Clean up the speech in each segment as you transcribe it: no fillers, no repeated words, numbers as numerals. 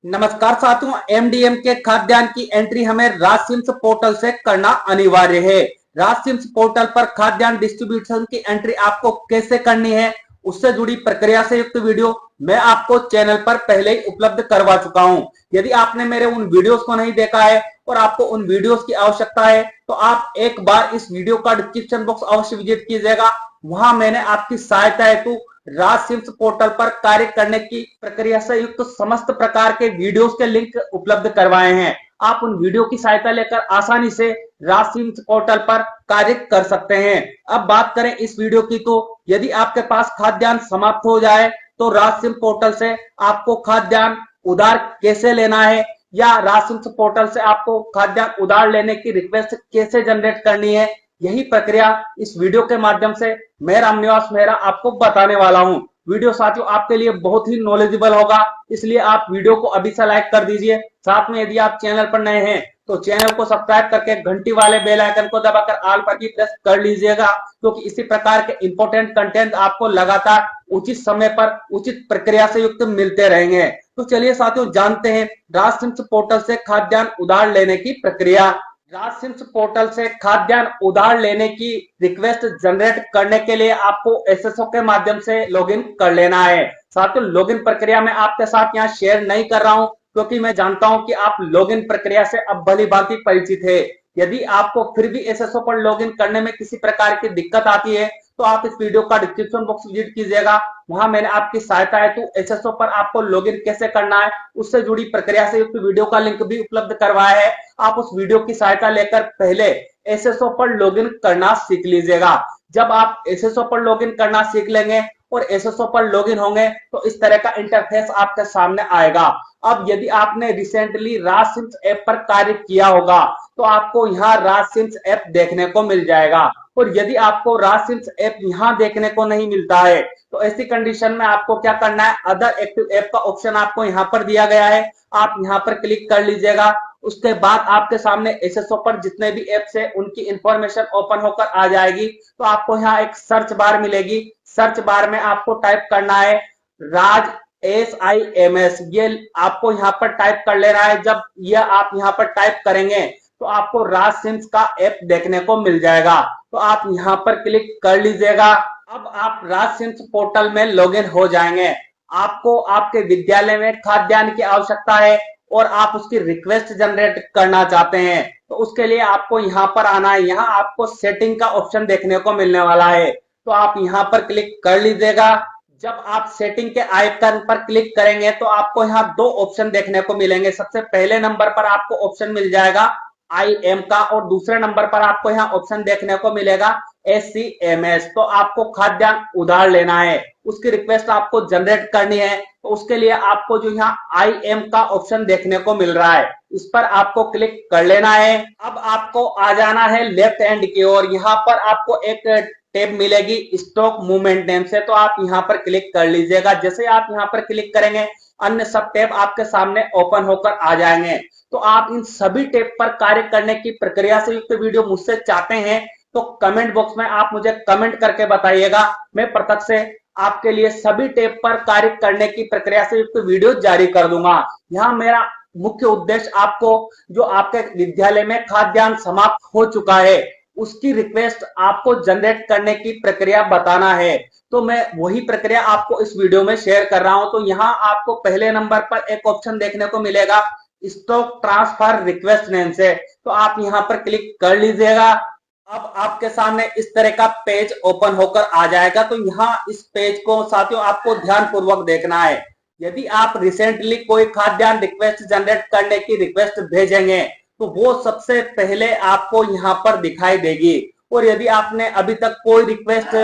नमस्कार साथियों, एमडीएम के खाद्यान्न की एंट्री हमें राशनसिम्स पोर्टल से करना अनिवार्य है। राशनसिम्स पोर्टल पर खाद्यान्न डिस्ट्रीब्यूशन की एंट्री आपको कैसे करनी है, उससे जुड़ी प्रक्रिया से युक्त वीडियो मैं आपको चैनल पर पहले ही उपलब्ध करवा चुका हूं। यदि आपने मेरे उन वीडियोस को नहीं देखा है और आपको उन वीडियोस की आवश्यकता है तो आप एक बार इस वीडियो का डिस्क्रिप्शन बॉक्स अवश्य विजिट कीजिएगा। वहां मैंने आपकी सहायता हेतु राशनसिम्स पोर्टल पर कार्य करने की प्रक्रिया से युक्त समस्त प्रकार के वीडियोस के लिंक उपलब्ध करवाए हैं। आप उन वीडियो की सहायता लेकर आसानी से राशनसिम्स पोर्टल पर कार्य कर सकते हैं। अब बात करें इस वीडियो की, तो यदि आपके पास खाद्यान्न समाप्त हो जाए तो राशनसिम्स पोर्टल से आपको खाद्यान्न उधार कैसे लेना है या राशनसिम्स पोर्टल से आपको खाद्यान्न उधार लेने की रिक्वेस्ट कैसे जनरेट करनी है, यही प्रक्रिया इस वीडियो के माध्यम से मैं रामनिवास मेहरा आपको बताने वाला हूं। वीडियो साथियों आपके लिए बहुत ही नॉलेजेबल होगा, इसलिए आप वीडियो को अभी से लाइक कर दीजिए। साथ में यदि आप चैनल पर नए हैं तो चैनल को सब्सक्राइब करके घंटी वाले बेल आइकन को दबाकर ऑल पर भी प्रेस कर लीजिएगा, क्योंकि इसी प्रकार के इंपॉर्टेंट कंटेंट आपको लगातार उचित समय पर उचित प्रक्रिया से युक्त मिलते रहेंगे। तो चलिए साथियों जानते हैं राशनसिम्स पोर्टल से खाद्यान्न उधार लेने की प्रक्रिया। राशनसिम्स पोर्टल से खाद्यान्न उधार लेने की रिक्वेस्ट जनरेट करने के लिए आपको एसएसओ के माध्यम से लॉगिन कर लेना है। साथियों लॉगिन प्रक्रिया में आपके साथ यहाँ शेयर नहीं कर रहा हूं, क्योंकि मैं जानता हूं कि आप लॉगिन प्रक्रिया से अब भली भांति परिचित है। यदि आपको फिर भी एसएसओ पर लॉगिन करने में किसी प्रकार की दिक्कत आती है तो आप इस वीडियो का डिस्क्रिप्शन बॉक्स विजिट कीजिएगा। वहां मैंने आपकी सहायता हेतु एसएसओ पर आपको लॉगिन कैसे करना है उससे जुड़ी प्रक्रिया से युक्त वीडियो का लिंक भी उपलब्ध करवाया है। आप उस वीडियो की सहायता लेकर पहले एसएसओ पर लॉगिन करना सीख लीजिएगा। जब आप एसएसओ पर लॉगिन करना सीख लेंगे और एसएसओ पर लॉगिन होंगे तो इस तरह का इंटरफेस आपके सामने आएगा। अब यदि आपने रिसेंटली राशनसिम्स ऐप पर कार्य किया होगा तो आपको यहाँ राशनसिम्स ऐप देखने को मिल जाएगा, और यदि आपको राशनसिम्स ऐप यहाँ देखने को नहीं मिलता है तो ऐसी कंडीशन में आपको क्या करना है, अदर एक्टिव ऐप का ऑप्शन आपको यहाँ पर दिया गया है, आप यहाँ पर क्लिक कर लीजिएगा। उसके बाद आपके सामने एसएसओ पर जितने भी एप्स है उनकी इंफॉर्मेशन ओपन होकर आ जाएगी। तो आपको यहाँ एक सर्च बार मिलेगी, सर्च बार में आपको टाइप करना है राज SIMS, ये आपको यहाँ पर टाइप कर लेना है। जब यह आप यहाँ पर टाइप करेंगे तो आपको राशनसिम्स का ऐप देखने को मिल जाएगा, तो आप यहाँ पर क्लिक कर लीजिएगा। अब आप राशनसिम्स पोर्टल में लॉगिन हो जाएंगे। आपको आपके विद्यालय में खाद्यान्न की आवश्यकता है और आप उसकी रिक्वेस्ट जनरेट करना चाहते हैं तो उसके लिए आपको यहाँ पर आना है। यहाँ आपको सेटिंग का ऑप्शन देखने को मिलने वाला है, तो आप यहाँ पर क्लिक कर लीजिएगा। जब आप सेटिंग के आइकन पर क्लिक करेंगे तो आपको यहाँ दो ऑप्शन देखने को मिलेंगे। सबसे पहले नंबर पर आपको ऑप्शन मिल जाएगा IM का, और दूसरे नंबर पर आपको यहाँ ऑप्शन देखने को मिलेगा SCMS। तो आपको खाद्यान्न उधार लेना है, उसकी रिक्वेस्ट आपको जनरेट करनी है, तो उसके लिए आपको जो यहाँ IM का ऑप्शन देखने को मिल रहा है इस पर आपको क्लिक कर लेना है। अब आपको आ जाना है लेफ्ट हैंड की ओर, यहाँ पर आपको एक टैब मिलेगी स्टॉक मूवमेंट नेम से, तो आप यहाँ पर क्लिक कर लीजिएगा। जैसे आप यहाँ पर क्लिक करेंगे अन्य सब टैब आपके सामने ओपन होकर आ जाएंगे। तो आप इन सभी टैब पर कार्य करने की प्रक्रिया से युक्त वीडियो मुझसे चाहते हैं तो कमेंट बॉक्स में आप मुझे कमेंट करके बताइएगा, मैं प्रत्यक्ष से आपके लिए सभी टैब पर कार्य करने की प्रक्रिया से युक्त वीडियो जारी कर दूंगा। यहाँ मेरा मुख्य उद्देश्य आपको जो आपके विद्यालय में खाद्यान्न समाप्त हो चुका है उसकी रिक्वेस्ट आपको जनरेट करने की प्रक्रिया बताना है, तो मैं वही प्रक्रिया आपको इस वीडियो में शेयर कर रहा हूं। तो यहाँ आपको पहले नंबर पर एक ऑप्शन देखने को मिलेगा स्टॉक ट्रांसफर रिक्वेस्ट नेम से, तो आप यहाँ पर क्लिक कर लीजिएगा। अब आपके सामने इस तरह का पेज ओपन होकर आ जाएगा। तो यहाँ इस पेज को साथियों आपको ध्यान पूर्वक देखना है। यदि आप रिसेंटली कोई खाद्यान्न रिक्वेस्ट जनरेट करने की रिक्वेस्ट भेजेंगे तो वो सबसे पहले आपको यहाँ पर दिखाई देगी, और यदि आपने अभी तक कोई रिक्वेस्ट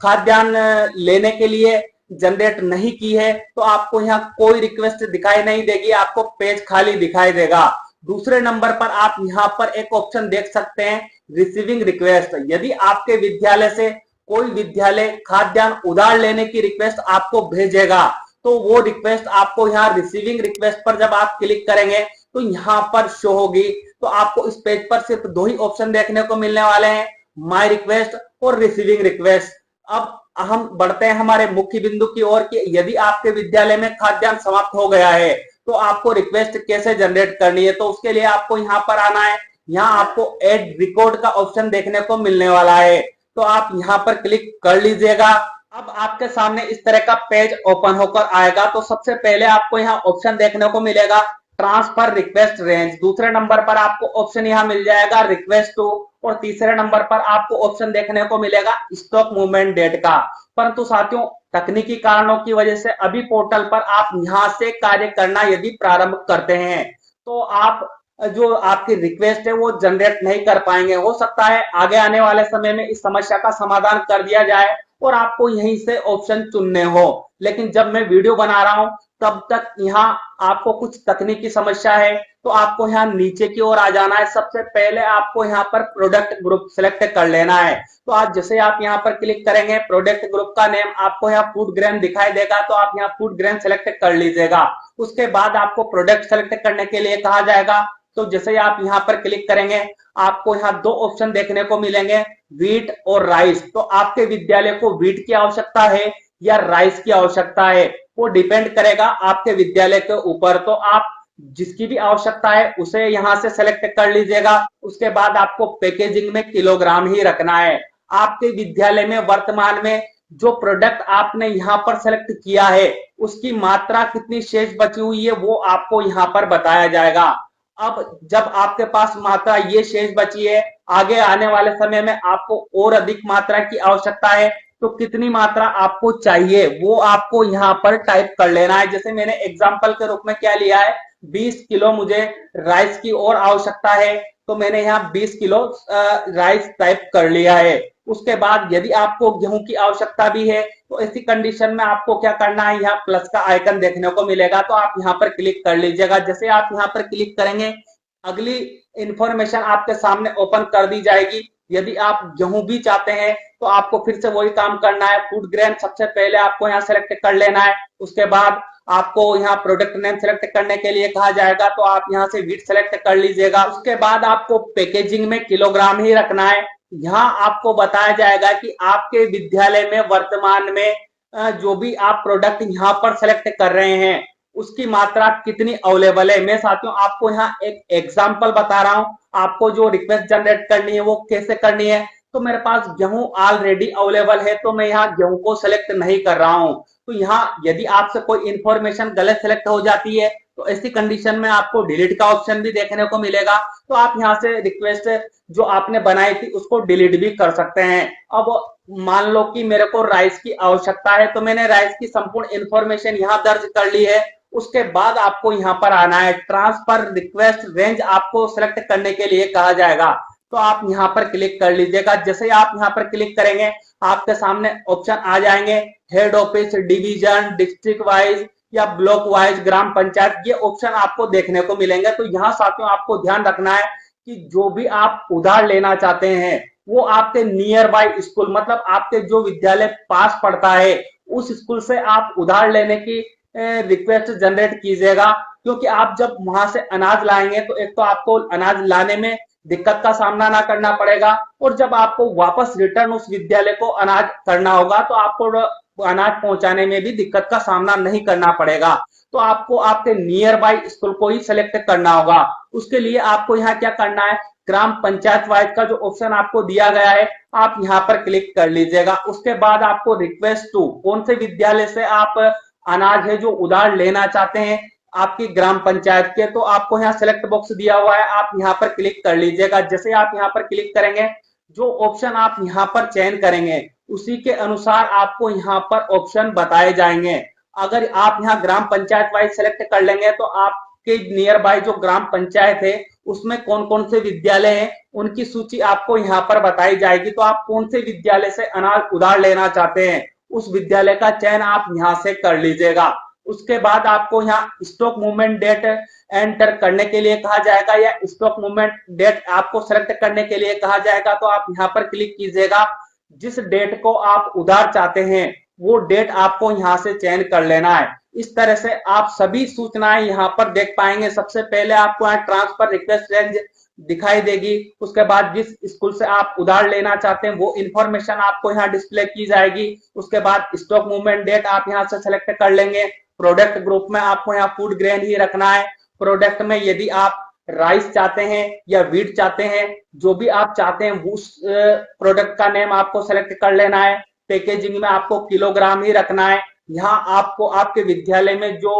खाद्यान्न लेने के लिए जनरेट नहीं की है तो आपको यहाँ कोई रिक्वेस्ट दिखाई नहीं देगी, आपको पेज खाली दिखाई देगा। दूसरे नंबर पर आप यहाँ पर एक ऑप्शन देख सकते हैं रिसीविंग रिक्वेस्ट। यदि आपके विद्यालय से कोई विद्यालय खाद्यान्न उधार लेने की रिक्वेस्ट आपको भेजेगा तो वो रिक्वेस्ट आपको यहाँ रिसीविंग रिक्वेस्ट पर जब आप क्लिक करेंगे तो यहाँ पर शो होगी। तो आपको इस पेज पर सिर्फ दो ही ऑप्शन देखने को मिलने वाले हैं, माय रिक्वेस्ट और रिसीविंग रिक्वेस्ट। अब हम बढ़ते हैं हमारे मुख्य बिंदु की ओर कि यदि आपके विद्यालय में खाद्यान्न समाप्त हो गया है तो आपको रिक्वेस्ट कैसे जनरेट करनी है, तो उसके लिए आपको यहाँ पर आना है। यहाँ आपको ऐड रिकॉर्ड का ऑप्शन देखने को मिलने वाला है, तो आप यहाँ पर क्लिक कर लीजिएगा। अब आपके सामने इस तरह का पेज ओपन होकर आएगा। तो सबसे पहले आपको यहाँ ऑप्शन देखने को मिलेगा ट्रांसफर रिक्वेस्ट रेंज, दूसरे नंबर पर आपको ऑप्शन यहाँ मिल जाएगा रिक्वेस्ट टू, और तीसरे नंबर पर आपको ऑप्शन देखने को मिलेगा स्टॉक मूवमेंट डेट का। परंतु साथियों, तकनीकी कारणों की वजह से अभी पोर्टल पर आप यहाँ से कार्य करना यदि प्रारंभ करते हैं तो आप जो आपकी रिक्वेस्ट है वो जनरेट नहीं कर पाएंगे। हो सकता है आगे आने वाले समय में इस समस्या का समाधान कर दिया जाए और आपको यहीं से ऑप्शन चुनने हो, लेकिन जब मैं वीडियो बना रहा हूं तब तक यहाँ आपको कुछ तकनीकी समस्या है, तो आपको यहाँ नीचे की ओर आ जाना है। सबसे पहले आपको यहाँ पर प्रोडक्ट ग्रुप सेलेक्ट कर लेना है। तो आज जैसे आप यहाँ पर क्लिक करेंगे, प्रोडक्ट ग्रुप का नेम आपको यहाँ फूड ग्रेन दिखाई देगा, तो आप यहाँ फूड ग्रेन सेलेक्ट कर लीजिएगा। उसके बाद आपको प्रोडक्ट सेलेक्ट करने के लिए कहा जाएगा। तो जैसे आप यहाँ पर क्लिक करेंगे, आपको यहाँ दो ऑप्शन देखने को मिलेंगे, व्हीट और राइस। तो आपके विद्यालय को व्हीट की आवश्यकता है या राइस की आवश्यकता है, वो डिपेंड करेगा आपके विद्यालय के ऊपर। तो आप जिसकी भी आवश्यकता है उसे यहाँ से सेलेक्ट कर लीजिएगा। उसके बाद आपको पैकेजिंग में किलोग्राम ही रखना है। आपके विद्यालय में वर्तमान में जो प्रोडक्ट आपने यहाँ पर सेलेक्ट किया है उसकी मात्रा कितनी शेष बची हुई है वो आपको यहाँ पर बताया जाएगा। अब जब आपके पास मात्रा ये शेष बची है, आगे आने वाले समय में आपको और अधिक मात्रा की आवश्यकता है, तो कितनी मात्रा आपको चाहिए वो आपको यहाँ पर टाइप कर लेना है। जैसे मैंने एग्जांपल के रूप में क्या लिया है, 20 किलो मुझे राइस की और आवश्यकता है, तो मैंने यहाँ 20 किलो राइस टाइप कर लिया है। उसके बाद यदि आपको गेहूं की आवश्यकता भी है तो ऐसी कंडीशन में आपको क्या करना है, यहाँ प्लस का आइकन देखने को मिलेगा, तो आप यहाँ पर क्लिक कर लीजिएगा। जैसे आप यहाँ पर क्लिक करेंगे, अगली इंफॉर्मेशन आपके सामने ओपन कर दी जाएगी। यदि आप गेहूं भी चाहते हैं तो आपको फिर से वही काम करना है। फूड ग्रेन सबसे पहले आपको यहाँ सेलेक्ट कर लेना है। उसके बाद आपको यहाँ प्रोडक्ट नेम सेलेक्ट करने के लिए कहा जाएगा, तो आप यहाँ से व्हीट सेलेक्ट कर लीजिएगा। उसके बाद आपको पैकेजिंग में किलोग्राम ही रखना है। यहाँ आपको बताया जाएगा कि आपके विद्यालय में वर्तमान में जो भी आप प्रोडक्ट यहाँ पर सेलेक्ट कर रहे हैं उसकी मात्रा कितनी अवेलेबल है। मैं साथियों आपको यहाँ एक एग्जांपल बता रहा हूँ, आपको जो रिक्वेस्ट जनरेट करनी है वो कैसे करनी है। तो मेरे पास गेहूं ऑलरेडी अवेलेबल है, तो मैं यहाँ गेहूं को सेलेक्ट नहीं कर रहा हूँ। तो यहाँ यदि आपसे कोई इंफॉर्मेशन गलत सेलेक्ट हो जाती है तो ऐसी कंडीशन में आपको डिलीट का ऑप्शन भी देखने को मिलेगा, तो आप यहाँ से रिक्वेस्ट जो आपने बनाई थी उसको डिलीट भी कर सकते हैं। अब मान लो कि मेरे को राइस की आवश्यकता है, तो मैंने राइस की संपूर्ण इंफॉर्मेशन यहाँ दर्ज कर ली है। उसके बाद आपको यहाँ पर आना है, ट्रांसफर रिक्वेस्ट रेंज आपको सेलेक्ट करने के लिए कहा जाएगा, तो आप यहाँ पर क्लिक कर लीजिएगा। जैसे आप यहाँ पर क्लिक करेंगे, आपके सामने ऑप्शन आ जाएंगे, head office, division, district wise या ब्लॉक वाइज, ग्राम पंचायत, ये ऑप्शन आपको देखने को मिलेंगे। तो यहाँ साथियों आपको ध्यान रखना है कि जो भी आप उधार लेना चाहते हैं वो आपके नियर बाय स्कूल, मतलब आपके जो विद्यालय पास पड़ता है उस स्कूल से आप उधार लेने की रिक्वेस्ट जनरेट कीजिएगा। क्योंकि आप जब वहां से अनाज लाएंगे तो एक तो आपको अनाज लाने में दिक्कत का सामना ना करना पड़ेगा, और जब आपको वापस रिटर्न उस विद्यालय को अनाज करना होगा तो आपको अनाज पहुंचाने में भी दिक्कत का सामना नहीं करना पड़ेगा। तो आपको आपके नियर बाय स्कूल को ही सिलेक्ट करना होगा। उसके लिए आपको यहाँ क्या करना है, ग्राम पंचायत वाइज का जो ऑप्शन आपको दिया गया है आप यहाँ पर क्लिक कर लीजिएगा। उसके बाद आपको रिक्वेस्ट टू, कौन से विद्यालय से आप अनाज है जो उधार लेना चाहते हैं आपकी ग्राम पंचायत के, तो आपको यहाँ सेलेक्ट बॉक्स दिया हुआ है, आप यहाँ पर क्लिक कर लीजिएगा। जैसे आप यहाँ पर क्लिक करेंगे, जो ऑप्शन आप यहाँ पर चयन करेंगे उसी के अनुसार आपको यहाँ पर ऑप्शन बताए जाएंगे। अगर आप यहाँ ग्राम पंचायत वाइज सेलेक्ट कर लेंगे तो आपके नियर बाय जो ग्राम पंचायत है उसमें कौन कौन से विद्यालय हैं उनकी सूची आपको यहाँ पर बताई जाएगी। तो आप कौन से विद्यालय से अनाज उधार लेना चाहते हैं उस विद्यालय का चयन आप यहाँ से कर लीजिएगा। उसके बाद आपको यहाँ स्टॉक मूवमेंट डेट एंटर करने के लिए कहा जाएगा या स्टॉक मूवमेंट डेट आपको सेलेक्ट करने के लिए कहा जाएगा, तो आप यहाँ पर क्लिक कीजिएगा। जिस डेट को आप उधार चाहते हैं वो डेट आपको यहाँ से चयन कर लेना है। इस तरह से आप सभी सूचनाएं यहाँ पर देख पाएंगे। सबसे पहले आपको यहाँ ट्रांसफर रिक्वेस्ट रेंज दिखाई देगी, उसके बाद जिस स्कूल से आप उधार लेना चाहते हैं वो इंफॉर्मेशन आपको यहाँ डिस्प्ले की जाएगी। उसके बाद स्टॉक मूवमेंट डेट आप यहाँ से सेलेक्ट कर लेंगे, प्रोडक्ट ग्रुप में आपको यहाँ फूड ग्रेन ही रखना है। प्रोडक्ट में यदि आप राइस चाहते हैं या व्हीट चाहते हैं, जो भी आप चाहते हैं उस प्रोडक्ट का नेम आपको सेलेक्ट कर लेना है। पैकेजिंग में आपको किलोग्राम ही रखना है। यहाँ आपको आपके विद्यालय में जो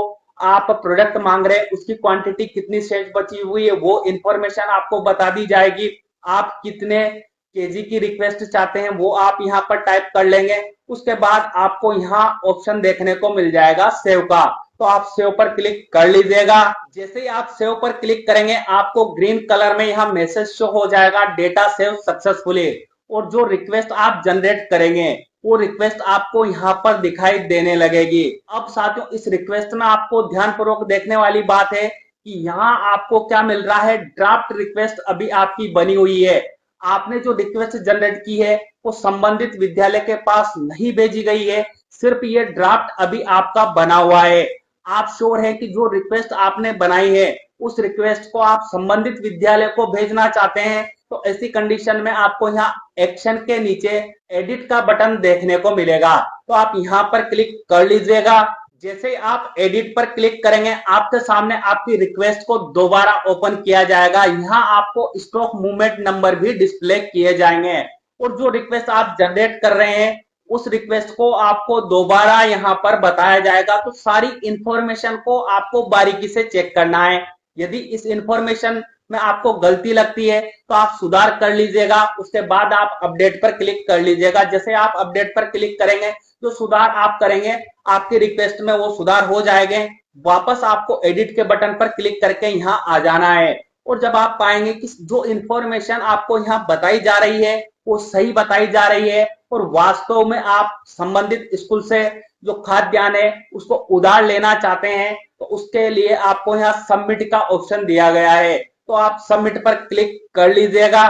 आप प्रोडक्ट मांग रहे हैं उसकी क्वांटिटी कितनी शेष बची हुई है वो इंफॉर्मेशन आपको बता दी जाएगी। आप कितने केजी की रिक्वेस्ट चाहते हैं वो आप यहाँ पर टाइप कर लेंगे। उसके बाद आपको यहाँ ऑप्शन देखने को मिल जाएगा सेव का, तो आप सेव पर क्लिक कर लीजिएगा। जैसे ही आप सेव पर क्लिक करेंगे आपको ग्रीन कलर में यहाँ मैसेज शो हो जाएगा, डेटा सेव सक्सेसफुली। और जो रिक्वेस्ट आप जनरेट करेंगे वो रिक्वेस्ट आपको यहाँ पर दिखाई देने लगेगी। अब साथियों इस रिक्वेस्ट में आपको ध्यानपूर्वक देखने वाली बात है कि यहाँ आपको क्या मिल रहा है, ड्राफ्ट रिक्वेस्ट अभी आपकी बनी हुई है। आपने जो रिक्वेस्ट जनरेट की है वो संबंधित विद्यालय के पास नहीं भेजी गई है, सिर्फ ये ड्राफ्ट अभी आपका बना हुआ है। आप श्योर है कि जो रिक्वेस्ट आपने बनाई है उस रिक्वेस्ट को आप संबंधित विद्यालय को भेजना चाहते हैं, तो ऐसी कंडीशन में आपको यहाँ एक्शन के नीचे एडिट का बटन देखने को मिलेगा, तो आप यहाँ पर क्लिक कर लीजिएगा। जैसे आप एडिट पर क्लिक करेंगे आपके सामने आपकी रिक्वेस्ट को दोबारा ओपन किया जाएगा। यहाँ आपको स्ट्रोक मूवमेंट नंबर भी डिस्प्ले किए जाएंगे और जो रिक्वेस्ट आप जनरेट कर रहे हैं उस रिक्वेस्ट को आपको दोबारा यहाँ पर बताया जाएगा। तो सारी इंफॉर्मेशन को आपको बारीकी से चेक करना है। यदि इस इंफॉर्मेशन में आपको गलती लगती है तो आप सुधार कर लीजिएगा। उसके बाद आप अपडेट पर क्लिक कर लीजिएगा। जैसे आप अपडेट पर क्लिक करेंगे जो सुधार आप करेंगे आपके रिक्वेस्ट में वो सुधार हो जाएंगे। वापस आपको एडिट के बटन पर क्लिक करके यहाँ आ जाना है और जब आप पाएंगे कि जो इंफॉर्मेशन आपको यहाँ बताई जा रही है वो सही बताई जा रही है और वास्तव में आप संबंधित स्कूल से जो खाद्यान्न है उसको उधार लेना चाहते हैं, तो उसके लिए आपको यहाँ सबमिट का ऑप्शन दिया गया है, तो आप सबमिट पर क्लिक कर लीजिएगा।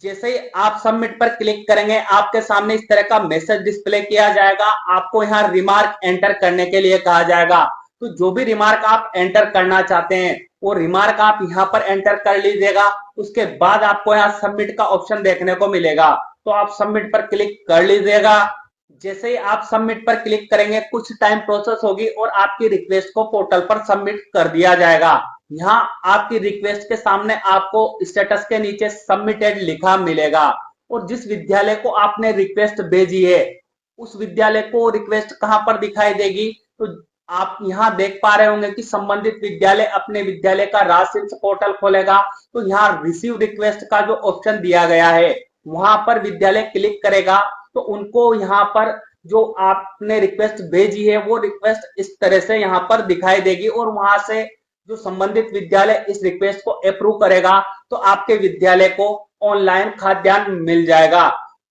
जैसे ही आप सबमिट पर क्लिक करेंगे आपके सामने इस तरह का मैसेज डिस्प्ले किया जाएगा। आपको यहाँ रिमार्क एंटर करने के लिए कहा जाएगा, तो जो भी रिमार्क आप एंटर करना चाहते हैं वो रिमार्क आप यहाँ पर एंटर कर लीजिएगा। उसके बाद आपको यहाँ सबमिट का ऑप्शन देखने को मिलेगा, तो आप सबमिट पर क्लिक कर लीजिएगा। जैसे ही आप सबमिट पर क्लिक करेंगे कुछ टाइम प्रोसेस होगी और आपकी रिक्वेस्ट को पोर्टल पर सबमिट कर दिया जाएगा। यहाँ आपकी रिक्वेस्ट के सामने आपको स्टेटस के नीचे सबमिटेड लिखा मिलेगा और जिस विद्यालय को आपने रिक्वेस्ट भेजी है उस विद्यालय को रिक्वेस्ट कहां पर दिखाई देगी, तो आप यहाँ देख पा रहे होंगे कि संबंधित विद्यालय अपने विद्यालय का राजसिम्स पोर्टल खोलेगा, तो यहाँ रिसीव रिक्वेस्ट का जो ऑप्शन दिया गया है वहां पर विद्यालय क्लिक करेगा तो उनको यहाँ पर जो आपने रिक्वेस्ट भेजी है वो रिक्वेस्ट इस तरह से यहाँ पर दिखाई देगी और वहां से जो संबंधित विद्यालय इस रिक्वेस्ट को अप्रूव करेगा तो आपके विद्यालय को ऑनलाइन खाद्यान्न मिल जाएगा।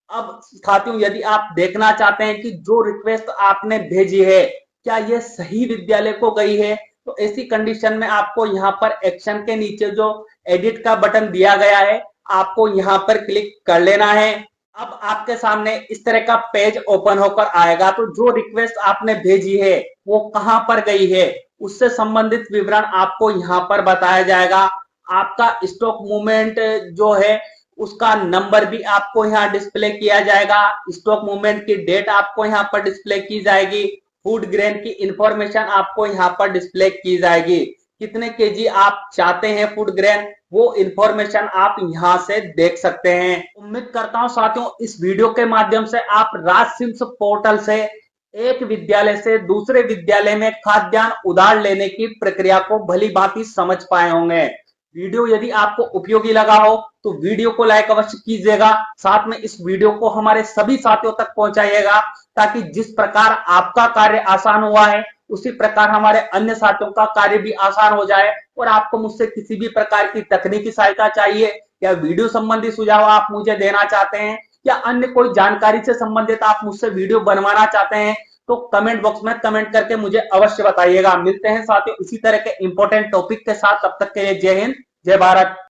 अब साथियों यदि आप देखना चाहते हैं कि जो रिक्वेस्ट आपने भेजी है क्या ये सही विद्यालय को गई है, तो ऐसी कंडीशन में आपको यहाँ पर एक्शन के नीचे जो एडिट का बटन दिया गया है आपको यहाँ पर क्लिक कर लेना है। अब आपके सामने इस तरह का पेज ओपन होकर आएगा, तो जो रिक्वेस्ट आपने भेजी है वो कहां पर गई है उससे संबंधित विवरण आपको यहाँ पर बताया जाएगा। आपका स्टॉक मूवमेंट जो है उसका नंबर भी आपको यहाँ डिस्प्ले किया जाएगा, स्टॉक मूवमेंट की डेट आपको यहाँ पर डिस्प्ले की जाएगी, फूड ग्रेन की इंफॉर्मेशन आपको यहाँ पर डिस्प्ले की जाएगी, कितने केजी आप चाहते हैं फूड ग्रेन वो इंफॉर्मेशन आप यहां से देख सकते हैं। उम्मीद करता हूं साथियों इस वीडियो के माध्यम से आप राजसिम्स पोर्टल से एक विद्यालय से दूसरे विद्यालय में खाद्यान्न उधार लेने की प्रक्रिया को भली भांति समझ पाए होंगे। वीडियो यदि आपको उपयोगी लगा हो तो वीडियो को लाइक अवश्य कीजिएगा, साथ में इस वीडियो को हमारे सभी साथियों तक पहुंचाइएगा ताकि जिस प्रकार आपका कार्य आसान हुआ है उसी प्रकार हमारे अन्य साथियों का कार्य भी आसान हो जाए। और आपको मुझसे किसी भी प्रकार की तकनीकी सहायता चाहिए या वीडियो संबंधी सुझाव आप मुझे देना चाहते हैं या अन्य कोई जानकारी से संबंधित आप मुझसे वीडियो बनवाना चाहते हैं तो कमेंट बॉक्स में कमेंट करके मुझे अवश्य बताइएगा। मिलते हैं साथियों इसी तरह के इंपॉर्टेंट टॉपिक के साथ, तब तक के लिए जय हिंद जय भारत।